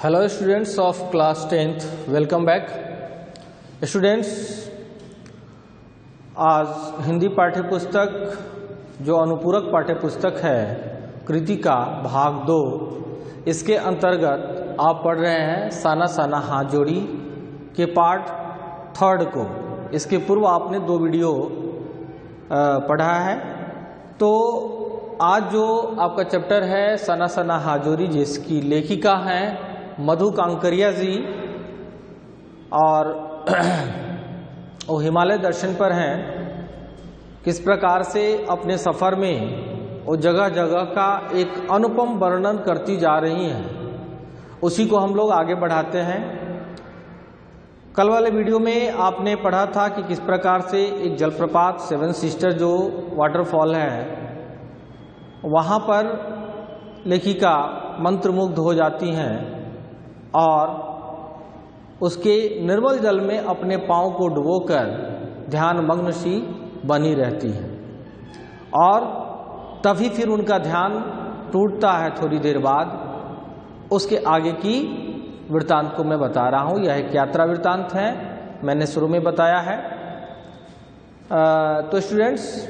Hello students of class 10th, welcome back students. आज हिंदी पाठ्यपुस्तक जो अनुपूरक पाठ्यपुस्तक है कृतिका भाग 2, इसके अंतर्गत आप पढ़ रहे हैं साना साना हाथ जोड़ी के पार्ट 3 को। इसके पूर्व आपने 2 वीडियो पढ़ा है। तो आज जो आपका चैप्टर है साना साना हाथ जोड़ी, जिसकी लेखिका हैं मधु कांकरिया जी और वो हिमालय दर्शन पर हैं। किस प्रकार से अपने सफ़र में वो जगह जगह का एक अनुपम वर्णन करती जा रही हैं, उसी को हम लोग आगे बढ़ाते हैं। कल वाले वीडियो में आपने पढ़ा था कि किस प्रकार से एक जलप्रपात 7 सिस्टर जो वाटरफॉल है, वहाँ पर लेखिका मंत्रमुग्ध हो जाती हैं और उसके निर्मल जल में अपने पाँव को डुबोकर ध्यान मग्न सी बनी रहती है। और तभी फिर उनका ध्यान टूटता है थोड़ी देर बाद। उसके आगे की वृत्तांत को मैं बता रहा हूँ। यह एक यात्रा वृत्तांत है, मैंने शुरू में बताया है। तो स्टूडेंट्स,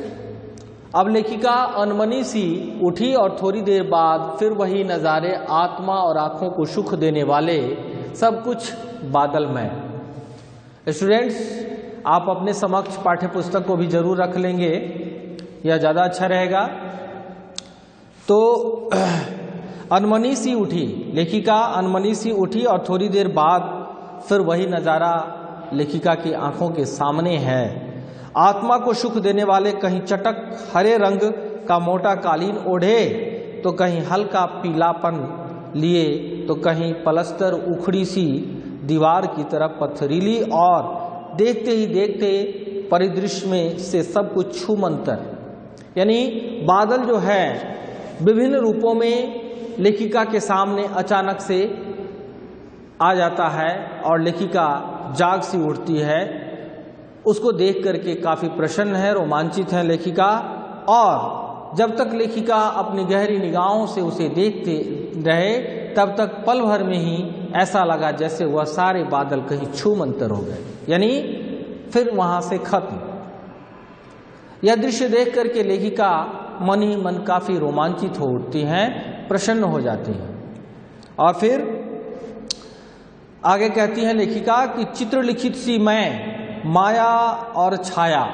अब लेखिका अनमनी सी उठी और थोड़ी देर बाद फिर वही नज़ारे, आत्मा और आँखों को सुख देने वाले, सब कुछ बादलमय। स्टूडेंट्स, आप अपने समक्ष पाठ्यपुस्तक को भी जरूर रख लेंगे, यह ज़्यादा अच्छा रहेगा। तो अनमनी सी उठी, लेखिका अनमनी सी उठी और थोड़ी देर बाद फिर वही नज़ारा लेखिका की आँखों के सामने है। आत्मा को सुख देने वाले कहीं चटक हरे रंग का मोटा कालीन ओढ़े, तो कहीं हल्का पीलापन लिए, तो कहीं पलस्तर उखड़ी सी दीवार की तरफ पथरीली, और देखते ही देखते परिदृश्य में से सब कुछ छूमंतर। यानी बादल जो है विभिन्न रूपों में लेखिका के सामने अचानक से आ जाता है और लेखिका जाग सी उठती है। उसको देख करके काफ़ी प्रसन्न है, रोमांचित है लेखिका। और जब तक लेखिका अपनी गहरी निगाहों से उसे देखते रहे, तब तक पल भर में ही ऐसा लगा जैसे वह सारे बादल कहीं छूमंतर हो गए, यानी फिर वहाँ से खत्म। यह दृश्य देख करके लेखिका मन ही मन काफ़ी रोमांचित हो उठती हैं, प्रसन्न हो जाती हैं। और फिर आगे कहती हैं लेखिका कि चित्रलिखित सी मैं माया और छाया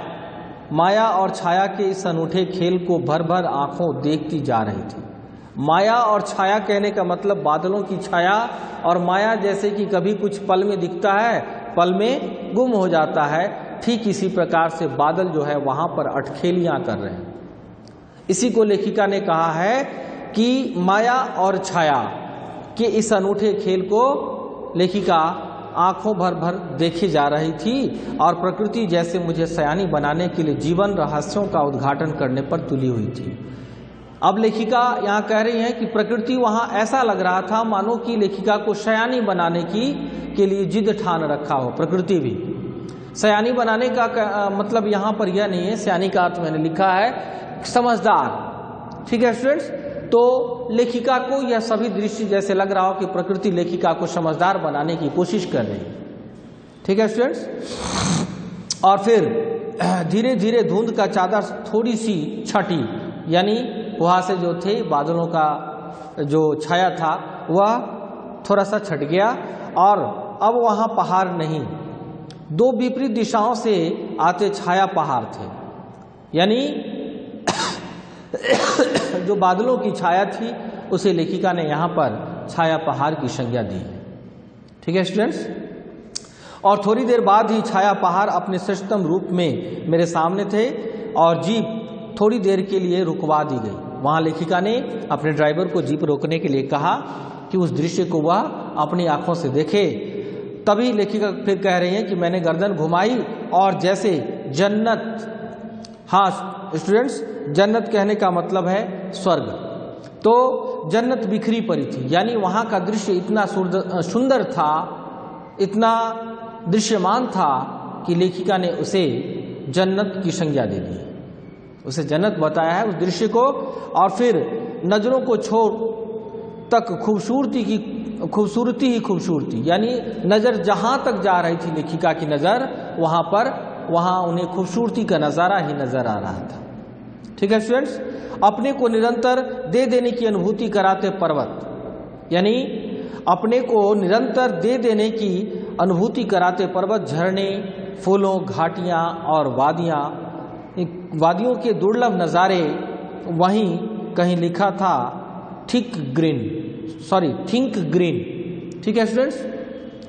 के इस अनूठे खेल को भर भर आंखों देखती जा रही थी। माया और छाया कहने का मतलब बादलों की छाया और माया, जैसे कि कभी कुछ पल में दिखता है, पल में गुम हो जाता है, ठीक इसी प्रकार से बादल जो है वहाँ पर अटखेलियाँ कर रहे हैं। इसी को लेखिका ने कहा है कि माया और छाया के इस अनूठे खेल को लेखिका आंखों भर भर देखी जा रही थी, और प्रकृति जैसे मुझे सयानी बनाने के लिए जीवन रहस्यों का उद्घाटन करने पर तुली हुई थी। अब लेखिका यहाँ कह रही है कि प्रकृति वहाँ ऐसा लग रहा था मानो कि लेखिका को सयानी बनाने के लिए जिद ठान रखा हो। प्रकृति भी सयानी बनाने का मतलब यहाँ पर यह नहीं है, सयानी का अर्थ मैंने लिखा है समझदार। ठीक है स्टूडेंट्स, तो लेखिका को यह सभी दृश्य जैसे लग रहा हो कि प्रकृति लेखिका को समझदार बनाने की कोशिश कर रही है। ठीक है स्टूडेंट्स। और फिर धीरे धीरे धुंध का चादर थोड़ी सी छटी, यानी वहाँ से जो थे बादलों का जो छाया था वह थोड़ा सा छट गया, और अब वहाँ पहाड़ नहीं, 2 विपरीत दिशाओं से आते छाया पहाड़ थे। यानी जो बादलों की छाया थी उसे लेखिका ने यहाँ पर छाया पहाड़ की संज्ञा दी है। ठीक है स्टूडेंट्स। और थोड़ी देर बाद ही छाया पहाड़ अपने श्रेष्ठतम रूप में मेरे सामने थे और जीप थोड़ी देर के लिए रुकवा दी गई। वहाँ लेखिका ने अपने ड्राइवर को जीप रोकने के लिए कहा कि उस दृश्य को वह अपनी आंखों से देखे। तभी लेखिका फिर कह रही है कि मैंने गर्दन घुमाई और जैसे जन्नत, हाँ स्टूडेंट्स, जन्नत कहने का मतलब है स्वर्ग, तो जन्नत बिखरी पड़ी थी। यानी वहाँ का दृश्य इतना सुंदर था, इतना दृश्यमान था कि लेखिका ने उसे जन्नत की संज्ञा दे दी, उसे जन्नत बताया है उस दृश्य को। और फिर नजरों को छोड़ तक खूबसूरती की खूबसूरती ही खूबसूरती, यानी नज़र जहाँ तक जा रही थी लेखिका की नज़र वहाँ उन्हें खूबसूरती का नज़ारा ही नज़र आ रहा था। ठीक है स्टूडेंट्स, अपने को निरंतर दे देने की अनुभूति कराते पर्वत, यानी अपने को निरंतर दे देने की अनुभूति कराते पर्वत, झरने, फूलों, घाटियाँ और वादियों के दुर्लभ नज़ारे। वहीं कहीं लिखा था थिंक ग्रीन। ठीक है स्टूडेंट्स,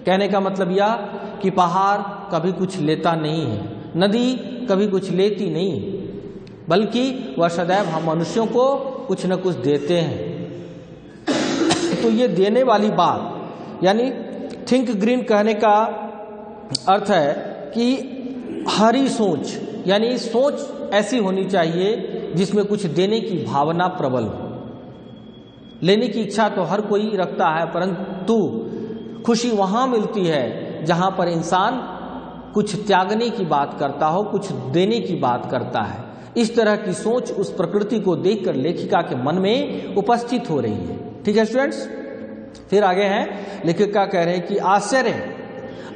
कहने का मतलब यह कि पहाड़ कभी कुछ लेता नहीं है, नदी कभी कुछ लेती नहीं, बल्कि वह सदैव हम मनुष्यों को कुछ न कुछ देते हैं। तो ये देने वाली बात, यानी थिंक ग्रीन कहने का अर्थ है कि हरी सोच, यानी सोच ऐसी होनी चाहिए जिसमें कुछ देने की भावना प्रबल हो। लेने की इच्छा तो हर कोई रखता है, परंतु खुशी वहाँ मिलती है जहाँ पर इंसान कुछ त्यागने की बात करता हो, कुछ देने की बात करता है। इस तरह की सोच उस प्रकृति को देखकर लेखिका के मन में उपस्थित हो रही है। ठीक है स्टूडेंट्स, फिर आगे हैं, लेखिका कह रहे हैं कि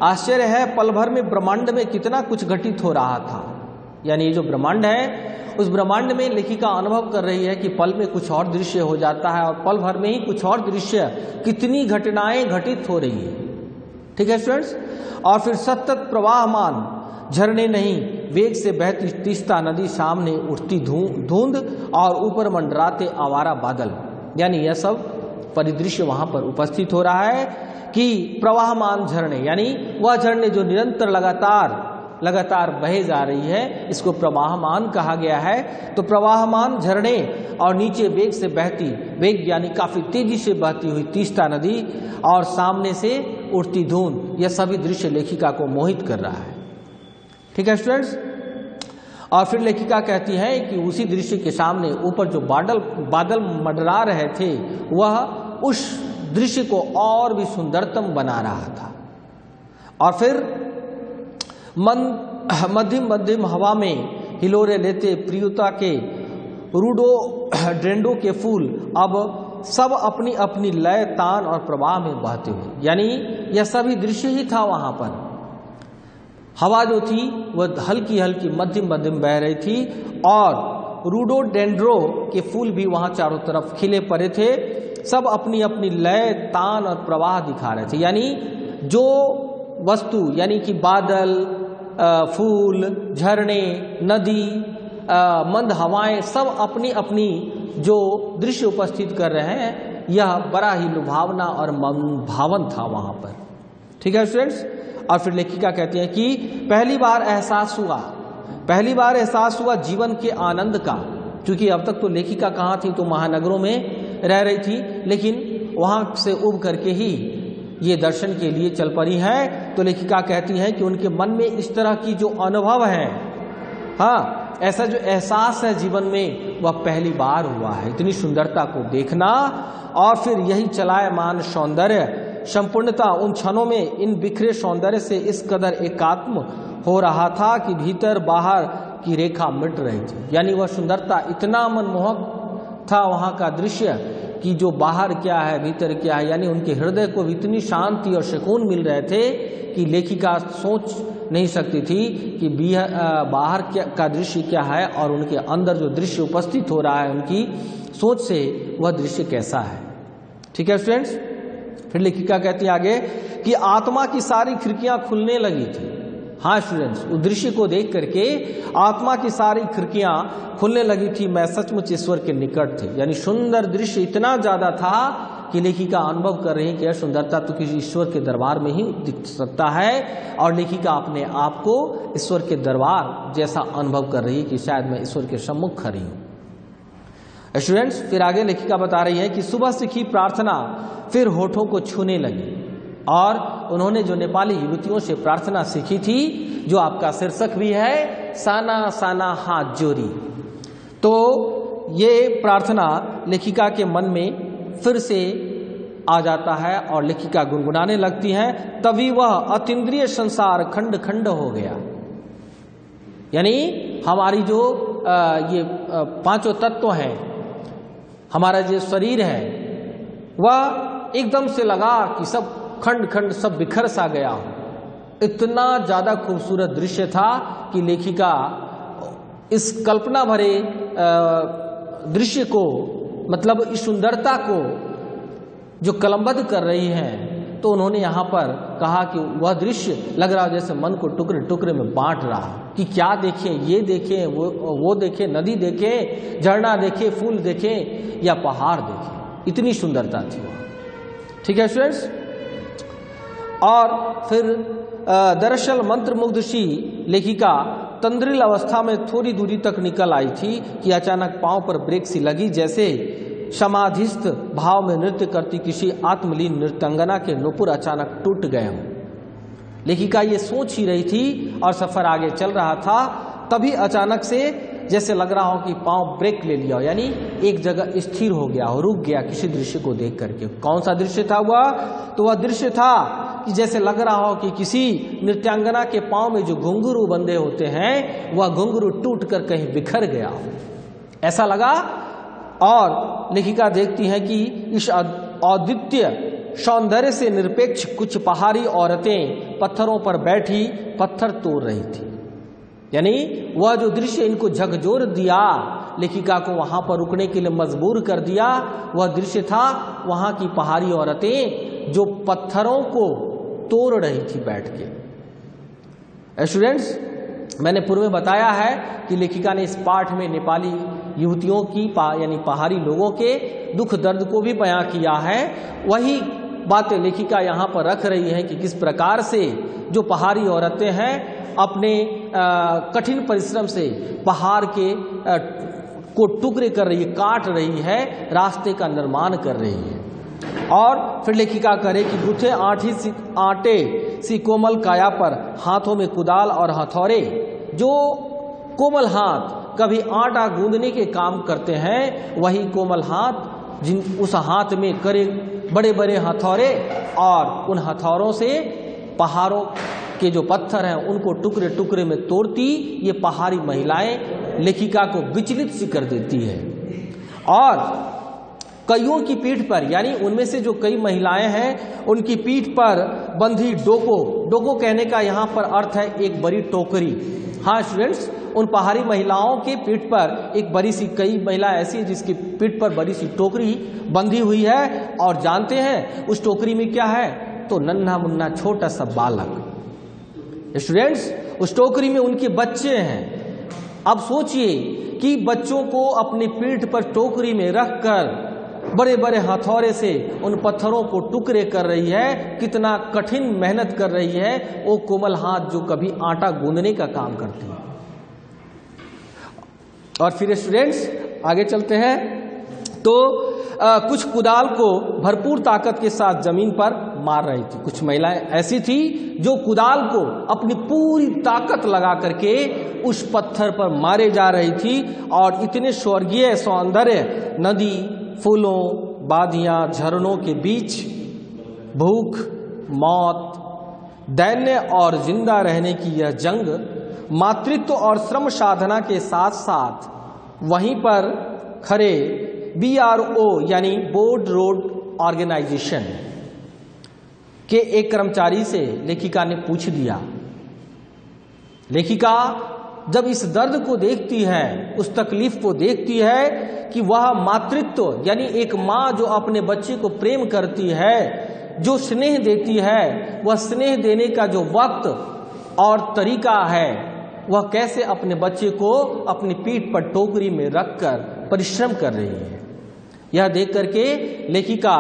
आश्चर्य है पल भर में ब्रह्मांड में कितना कुछ घटित हो रहा था। यानी ये जो ब्रह्मांड है, उस ब्रह्मांड में लेखिका अनुभव कर रही है कि पल में कुछ और दृश्य हो जाता है और पल भर में ही कुछ और दृश्य, कितनी घटनाएं घटित हो रही है। ठीक है स्टूडेंट्स, और फिर सतत प्रवाहमान झरने नहीं, वेग से बहती तीस्ता नदी, सामने उठती धुंध और ऊपर मंडराते आवारा बादल। यानी यह सब परिदृश्य वहां पर उपस्थित हो रहा है कि प्रवाहमान झरने, यानी वह झरने जो निरंतर लगातार बहे जा रही है, इसको प्रवाहमान कहा गया है। तो प्रवाहमान झरने और नीचे वेग से बहती, वेग यानी काफी तेजी से बहती हुई तीस्ता नदी और सामने से उठती धुंध, यह सभी दृश्य लेखिका को मोहित कर रहा है। ठीक है स्टूडेंट्स, और फिर लेखिका कहती है कि उसी दृश्य के सामने ऊपर जो बादल मंडरा रहे थे, वह उस दृश्य को और भी सुंदरतम बना रहा था। और फिर मध्यम हवा में हिलोरे लेते प्रियता के रूडोडेंड्रो के फूल अब सब अपनी अपनी लय, तान और प्रवाह में बहते हुए, यानी यह सभी दृश्य ही था। वहां पर हवा जो थी वह हल्की हल्की मध्यम बह रही थी और रूडोडेंड्रो के फूल भी वहां चारों तरफ खिले पड़े थे। सब अपनी अपनी लय, तान और प्रवाह दिखा रहे थे। यानी जो वस्तु, यानी कि बादल, फूल, झरने, नदी, मंद हवाएं, सब अपनी अपनी जो दृश्य उपस्थित कर रहे हैं, यह बड़ा ही लुभावना और मन भावन था वहां पर। ठीक है स्टूडेंट्स, और फिर लेखिका कहती है कि पहली बार एहसास हुआ जीवन के आनंद का। क्योंकि अब तक तो लेखिका कहाँ थी, तो महानगरों में रह रही थी, लेकिन वहां से उब करके ही ये दर्शन के लिए चल पड़ी है। तो लेखिका कहती है कि उनके मन में इस तरह की जो अनुभव है, हाँ, ऐसा जो एहसास है जीवन में, वह पहली बार हुआ है, इतनी सुंदरता को देखना। और फिर यही चलायमान सौंदर्य, संपूर्णता उन क्षणों में इन बिखरे सौंदर्य से इस कदर एकात्म हो रहा था कि भीतर बाहर की रेखा मिट रही थी। यानी वह सुंदरता इतना मनमोहक था वहाँ का दृश्य कि जो बाहर क्या है भीतर क्या है, यानी उनके हृदय को इतनी शांति और सुकून मिल रहे थे कि लेखिका सोच नहीं सकती थी कि बाहर का दृश्य क्या है और उनके अंदर जो दृश्य उपस्थित हो रहा है, उनकी सोच से वह दृश्य कैसा है। ठीक है स्टूडेंट्स, फिर लेखिका कहती है आगे कि आत्मा की सारी खिड़कियां खुलने लगी थी। हाँ स्टूडेंट्स, उस दृश्य को देख करके आत्मा की सारी खिड़कियां खुलने लगी थी। मैं सचमुच ईश्वर के निकट थे। यानी सुंदर दृश्य इतना ज्यादा था कि लेखिका अनुभव कर रही है कि यह सुंदरता तो किसी ईश्वर के दरबार में ही दिख सकता है, और लेखिका अपने आप को ईश्वर के दरबार जैसा अनुभव कर रही है कि शायद मैं ईश्वर के सम्मुख खड़ी हूँ। स्टूडेंट्स, फिर आगे लेखिका बता रही है कि सुबह सीखी प्रार्थना फिर होठों को छूने लगी, और उन्होंने जो नेपाली युवतियों से प्रार्थना सीखी थी, जो आपका शीर्षक भी है, साना साना हाथ जोड़ी। तो ये प्रार्थना लेखिका के मन में फिर से आ जाता है और लेखिका गुनगुनाने लगती है। तभी वह अतीन्द्रिय संसार खंड खंड हो गया। यानी हमारी जो ये पांचों तत्व हैं, हमारा जो शरीर है, वह एकदम से लगा कि सब खंड खंड सब बिखर सा गया हो। इतना ज़्यादा खूबसूरत दृश्य था कि लेखिका इस कल्पना भरे दृश्य को, मतलब इस सुंदरता को जो कलमबद्ध कर रही हैं, तो उन्होंने यहाँ पर कहा कि वह दृश्य लग रहा जैसे मन को टुकड़े टुकड़े में बांट रहा, कि क्या देखें, ये देखें, वो देखें, नदी देखें, झरना देखें, फूल देखें या पहाड़ देखें, इतनी सुंदरता थी वहाँ। ठीक है स्टूडेंट्स। और फिर दरअसल मंत्रमुग्ध सी लेखिका तंद्रिल अवस्था में थोड़ी दूरी तक निकल आई थी कि अचानक पांव पर ब्रेक सी लगी, जैसे समाधिस्थ भाव में नृत्य करती किसी आत्मलीन नृत्यांगना के नुपुर अचानक टूट गए हों। लेखिका ये सोच ही रही थी और सफर आगे चल रहा था, तभी अचानक से जैसे लग रहा हो कि पांव ब्रेक ले लिया हो, यानी एक जगह स्थिर हो गया हो, रुक गया किसी दृश्य को देख करके। कौन सा दृश्य था वह? तो वह दृश्य था कि जैसे लग रहा हो कि किसी नृत्यांगना के पांव में जो घुंघरू बंधे होते हैं वह घुंघरू टूट कर कहीं बिखर गया हो, ऐसा लगा। और लेखिका देखती है कि इस अद्वितीय सौंदर्य से निरपेक्ष कुछ पहाड़ी औरतें पत्थरों पर बैठी पत्थर तोड़ रही थी, यानी वह जो दृश्य इनको झकझोर दिया, लेखिका को वहां पर रुकने के लिए मजबूर कर दिया, वह दृश्य था वहां की पहाड़ी औरतें जो पत्थरों को तोड़ रही थी बैठ के। स्टूडेंट्स, मैंने पूर्व में बताया है कि लेखिका ने इस पाठ में नेपाली युवतियों की यानी पहाड़ी लोगों के दुख दर्द को भी बयां किया है। वही बातें लेखिका यहाँ पर रख रही है कि किस प्रकार से जो पहाड़ी औरतें हैं अपने कठिन परिश्रम से पहाड़ के को टुकड़े कर रही है, काट रही है, रास्ते का निर्माण कर रही है। और फिर लेखिका करे कि गुथे आटे सी कोमल काया पर हाथों में कुदाल और हथौड़े, जो कोमल हाथ कभी आटा गूंदने के काम करते हैं, वही कोमल हाथ जिन उस हाथ में करे बड़े बड़े हथौड़े, और उन हथौड़ों से पहाड़ों के जो पत्थर हैं उनको टुकड़े टुकड़े में तोड़ती ये पहाड़ी महिलाएं लेखिका को विचलित सी कर देती है। और कईयों की पीठ पर, यानी उनमें से जो कई महिलाएं हैं उनकी पीठ पर बंधी डोको कहने का यहाँ पर अर्थ है एक बड़ी टोकरी। हाँ स्टूडेंट्स, उन पहाड़ी महिलाओं के पीठ पर एक बड़ी सी, कई महिला ऐसी है जिसकी पीठ पर बड़ी सी टोकरी बंधी हुई है, और जानते हैं उस टोकरी में क्या है? तो नन्हा मुन्ना छोटा सा बालक। स्टूडेंट्स, उस टोकरी में उनके बच्चे हैं। अब सोचिए कि बच्चों को अपनी पीठ पर टोकरी में रखकर बड़े बड़े हथौड़े से उन पत्थरों को टुकड़े कर रही है, कितना कठिन मेहनत कर रही है वो कोमल हाथ जो कभी आटा गूंदने का काम करती है। और फिर स्टूडेंट्स आगे चलते हैं तो कुछ कुदाल को भरपूर ताकत के साथ जमीन पर मार रही थी। कुछ महिलाएं ऐसी थी जो कुदाल को अपनी पूरी ताकत लगा करके उस पत्थर पर मारे जा रही थी, और इतने स्वर्गीय सौंदर्य नदी, फूलों, वादियां, झरनों के बीच भूख, मौत, दैन्य और जिंदा रहने की यह जंग मातृत्व और श्रम साधना के साथ साथ वहीं पर खड़े BRO यानी बोर्ड रोड ऑर्गेनाइजेशन के एक कर्मचारी से लेखिका ने पूछ दिया। लेखिका जब इस दर्द को देखती है, उस तकलीफ को देखती है कि वह मातृत्व यानी एक माँ जो अपने बच्चे को प्रेम करती है, जो स्नेह देती है, वह स्नेह देने का जो वक्त और तरीका है वह कैसे अपने बच्चे को अपनी पीठ पर टोकरी में रखकर परिश्रम कर रही है। यह देख करके लेखिका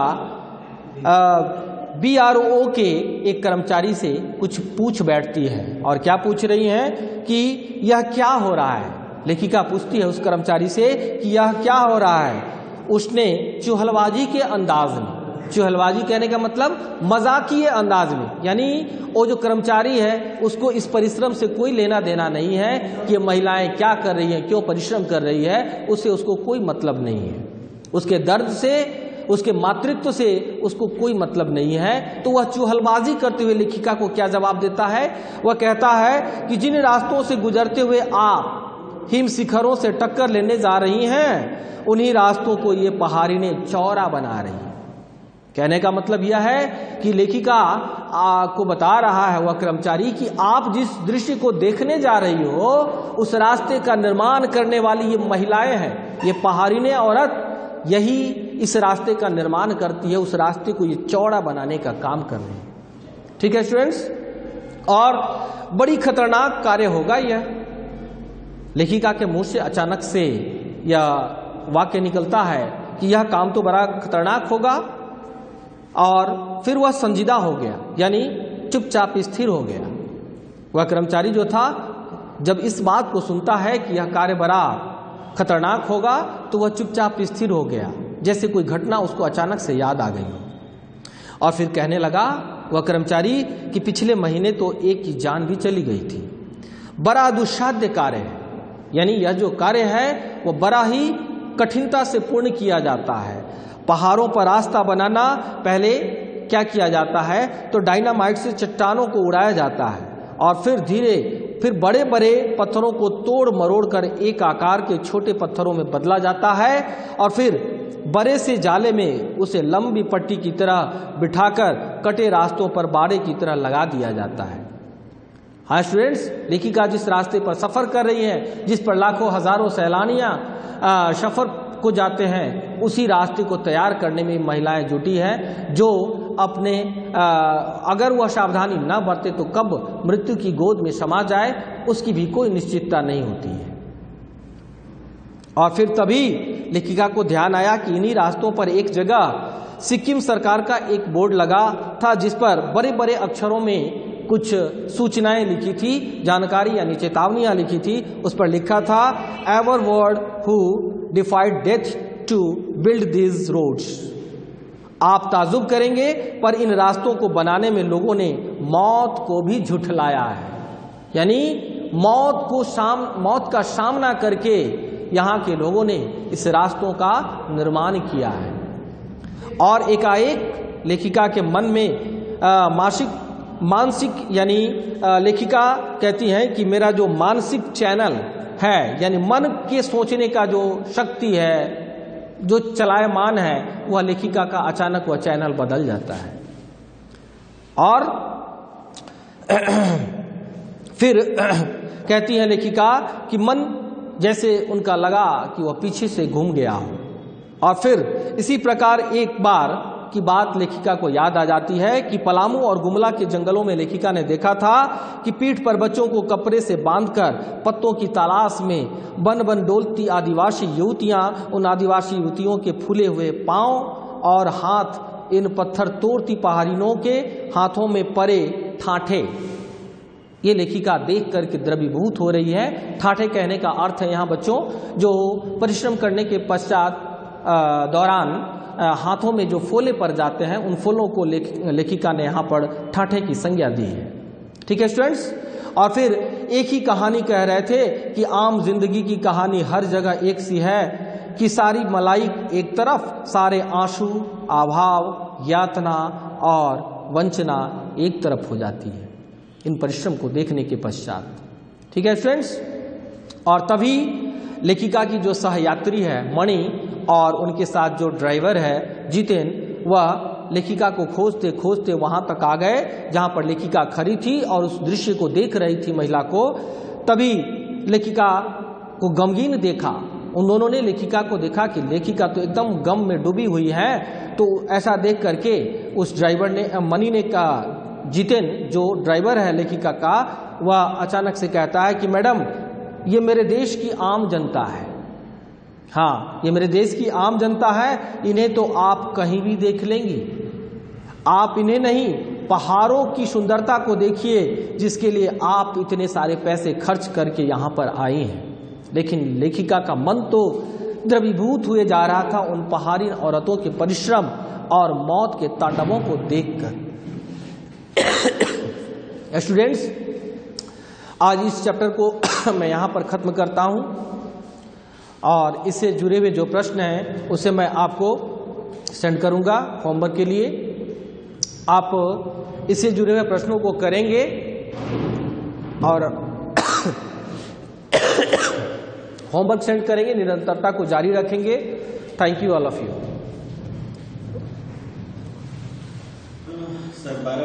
BRO के एक कर्मचारी से कुछ पूछ बैठती है। और क्या पूछ रही हैं कि यह क्या हो रहा है? लेखिका पूछती है उस कर्मचारी से कि यह क्या हो रहा है। उसने चुहलबाजी के अंदाज में, चुहलबाजी कहने का मतलब मजाकिये अंदाज में, यानी वो जो कर्मचारी है उसको इस परिश्रम से कोई लेना देना नहीं है कि महिलाएं क्या कर रही हैं, क्यों परिश्रम कर रही है, उससे उसको कोई मतलब नहीं है। उसके दर्द से, उसके मातृत्व से उसको कोई मतलब नहीं है। तो वह चुहलबाजी करते हुए लेखिका को क्या जवाब देता है? वह कहता है कि जिन रास्तों से गुजरते हुए आप हिम शिखरों से टक्कर लेने जा रही हैं, उन्हीं रास्तों को ये पहाड़ी ने चौड़ा बना रही है। कहने का मतलब यह है कि लेखिका को बता रहा है वह कर्मचारी कि आप जिस दृश्य को देखने जा रही हो उस रास्ते का निर्माण करने वाली ये महिलाएं हैं, ये पहाड़िने औरत यही इस रास्ते का निर्माण करती है, उस रास्ते को ये चौड़ा बनाने का काम कर रही है। ठीक है स्टूडेंट्स, और बड़ी खतरनाक कार्य होगा यह। लेखिका के मुंह से अचानक से यह वाक्य निकलता है कि यह काम तो बड़ा खतरनाक होगा, और फिर वह संजीदा हो गया, यानी चुपचाप स्थिर हो गया। वह कर्मचारी जो था जब इस बात को सुनता है कि यह कार्य बड़ा खतरनाक होगा तो वह चुपचाप स्थिर हो गया, जैसे कोई घटना उसको अचानक से याद आ गई हो। और फिर कहने लगा वह कर्मचारी कि पिछले महीने तो एक की जान भी चली गई थी। बड़ा दुस्साध्य कार्य है, यानी यह जो कार्य है वह बड़ा ही कठिनता से पूर्ण किया जाता है। पहाड़ों पर रास्ता बनाना, पहले क्या किया जाता है तो डायनामाइट से चट्टानों को उड़ाया जाता है और फिर बड़े बड़े पत्थरों को तोड़ मरोड़ कर एक आकार के छोटे पत्थरों में बदला जाता है और फिर बड़े से जाले में उसे लंबी पट्टी की तरह बिठाकर कटे रास्तों पर बाड़े की तरह लगा दिया जाता है। हाँ स्टूडेंट्स, लेखिका जिस रास्ते पर सफ़र कर रही है, जिस पर लाखों हजारों सैलानियाँ सफ़र को जाते हैं, उसी रास्ते को तैयार करने में महिलाएं जुटी हैं, जो अपने अगर वह सावधानी न बरते तो कब मृत्यु की गोद में समा जाए उसकी भी कोई निश्चितता नहीं होती है। और फिर तभी लेखिका को ध्यान आया कि इन्हीं रास्तों पर एक जगह सिक्किम सरकार का एक बोर्ड लगा था जिस पर बड़े बड़े अक्षरों में कुछ सूचनाएं लिखी थी, जानकारी यानी चेतावनियां लिखी थी। उस पर लिखा था ever word who defied death to build these roads. आप ताजुब करेंगे पर इन रास्तों को बनाने में लोगों ने मौत को भी झुठलाया है, यानी मौत का सामना करके यहाँ के लोगों ने इस रास्तों का निर्माण किया है। और एकाएक लेखिका के मन में मानसिक यानी लेखिका कहती हैं कि मेरा जो मानसिक चैनल है, यानी मन के सोचने का जो शक्ति है, जो चलायमान है, वह लेखिका का अचानक वह चैनल बदल जाता है। और फिर कहती है लेखिका कि मन जैसे उनका लगा कि वह पीछे से घूम गया हो। और फिर इसी प्रकार एक बार की बात लेखिका को याद आ जाती है कि पलामू और गुमला के जंगलों में लेखिका ने देखा था कि पीठ पर बच्चों को कपड़े से बांधकर पत्तों की तलाश में बन बन डोलती आदिवासी युवतियां, उन आदिवासी युवतियों के फूले हुए पांव और हाथ इन पत्थर तोड़ती पहाड़िनों के हाथों में पड़े ठाठे, ये लेखिका देख करके द्रवीभूत हो रही है। ठाठे कहने का अर्थ है यहाँ बच्चों जो परिश्रम करने के पश्चात दौरान हाथों में जो फोले पड़ जाते हैं, उन फोलों को लेखिका ने यहाँ पर ठाठे की संज्ञा दी है। ठीक है स्टूडेंट्स, और फिर एक ही कहानी कह रहे थे कि आम जिंदगी की कहानी हर जगह एक सी है कि सारी मलाई एक तरफ, सारे आंसू, अभाव, यातना और वंचना एक तरफ हो जाती है इन परिश्रम को देखने के पश्चात। ठीक है स्टूडेंट्स, और तभी लेखिका की जो सहयात्री है मणि और उनके साथ जो ड्राइवर है जितेन, वह लेखिका को खोजते खोजते वहां तक आ गए जहां पर लेखिका खड़ी थी और उस दृश्य को देख रही थी महिला को। तभी लेखिका को गमगीन देखा, उन दोनों ने लेखिका को देखा कि लेखिका तो एकदम गम में डूबी हुई है। तो ऐसा देख करके उस ड्राइवर ने, मणि ने कहा, जितेन जो ड्राइवर है लेखिका का, वह अचानक से कहता है कि मैडम ये मेरे देश की आम जनता है, हाँ ये मेरे देश की आम जनता है, इन्हें तो आप कहीं भी देख लेंगी, आप इन्हें नहीं पहाड़ों की सुंदरता को देखिए जिसके लिए आप इतने सारे पैसे खर्च करके यहाँ पर आई हैं। लेकिन लेखिका का मन तो द्रवीभूत हुए जा रहा था उन पहाड़ी औरतों के परिश्रम और मौत के तांडवों को देखकर। स्टूडेंट्स, आज इस चैप्टर को मैं यहाँ पर ख़त्म करता हूँ और इससे जुड़े हुए जो प्रश्न हैं उसे मैं आपको सेंड करूँगा होमवर्क के लिए। आप इससे जुड़े हुए प्रश्नों को करेंगे और होमवर्क सेंड करेंगे, निरंतरता को जारी रखेंगे। Thank you all of you. Sir 12